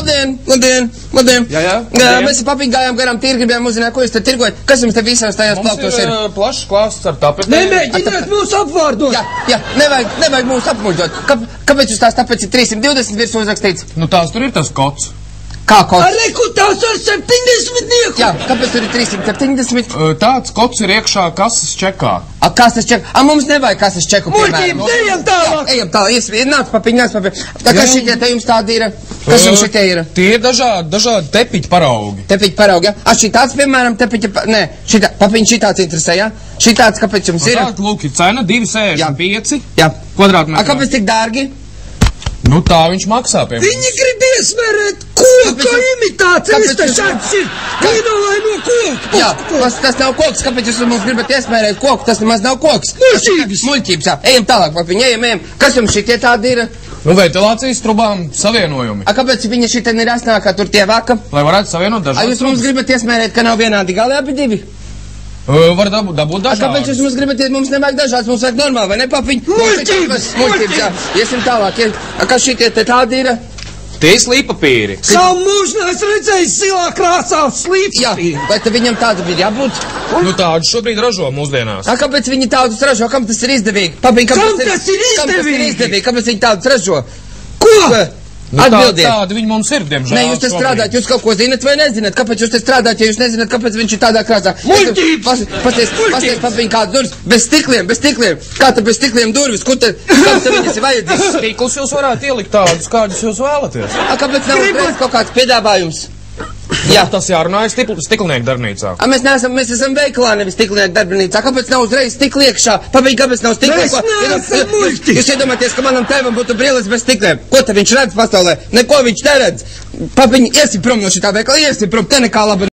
Labdien. Jā. Mēs ar papiņu gājām garām tīri, gribējām uzzināt, ko jūs te tirgojat. Kas jums te visās tajās plauktos ir? Mums ir plašs klāsts ar tapetēm. Nemēģiniet mūs apvārdot! Jā, nevajag mūs apmuļķot. Kāpēc jūs tās tapets ir 320 virs uzrakstīts? Nu tās tur ir tas kods. Kā kods? Arī, kur tās ar 70 nieku? Jā, kāpēc tur ir 370? Tāds kods ir iekšā kases čekā. Kases čeku? Mums nevajag kases čeku, piemēram. Muļķības, ejam tālāk! Jā, ejam tālāk, nāc papiņ. Kas šitie te jums tādi ir? Kas jums šitie ir? Tie ir dažādi tepiķi paraugi. Tepiķi paraugi, jā? Šitāds, piemēram, papiņ šitāds interesē, jā? Šitāds, kāpēc jums ir? Lūk, ir cena 2,65 Jā. kvadrātmetrā. Kāpēc tik dārgi? Nu tā viņš maksā pie mums. Viņi grib iesmērēt koka imitācijas, tas šāds ir vienolaino koku. Jā, tas nav koks, kāpēc jūs mums gribat iesmērēt koku, tas nemaz nav koks. Muļķības, jā. Ejam tālāk, papiņ, ejam. Kas jums šitie tādi ir? Nu, ventilācijas trubām savienojumi. Kāpēc viņa šitie ir asnākā, tur tie vaka? Lai varētu savienot dažādas. Jūs mums gribat iesmērēt, ka nav vienādi gali abi divi? Var dabūt dažādas. Kāpēc jūs mums gribat, mums nevajag dažādas, mums vajag normāli, vai ne, papiņ? Muļķības, jā. Iesim tālāk, kas šitie te tādi ir? Tie slīpapīri. Savu mūžu es redzēju silā krāsā slīpapīri. Jā, vai te viņam tādu bija jābūt? Nu tādu šobrīd ražo mūsdienās. Kāpēc viņi tādus ražo? Kam tas ir izdevīgi? Papiņ, Kam tas ir izdevīgi? Kāpēc viņi tādus ražo? Ko? Nu, atbildiet. Tādi viņi mums ir, diemžēl. Nē, jūs te strādājat, jūs kaut ko zinat vai nezināt? Kāpēc jūs te strādājat, ja jūs nezināt, kāpēc viņš ir tādā krāsā? Muļķības! Pasties, papiņ, kādas durvis? Bez stikliem. Kā te bez stikliem durvis? Kur te viņas ir vajadzīgas? Stiklus jūs varētu ielikt tādus, kādus jūs vēlaties. Kāpēc nav uzreiz kaut kāds piedāvājums? Jā, tas jārunāja stiklnieku darbnīcā. Mēs esam veikalā, nevis stiklnieku darbnīcā. Kāpēc nav uzreiz stikli iekšā? Papiņ, kāpēc nav stikli? Mēs neesam muļķi! Jūs iedomāties, ka manam tēvam būtu brilles bez stikliem. Ko te viņš redz pasaulē? Neko viņš neredz. Papiņ, iesim prom no šitā veikala, iesim prom, te nekā laba.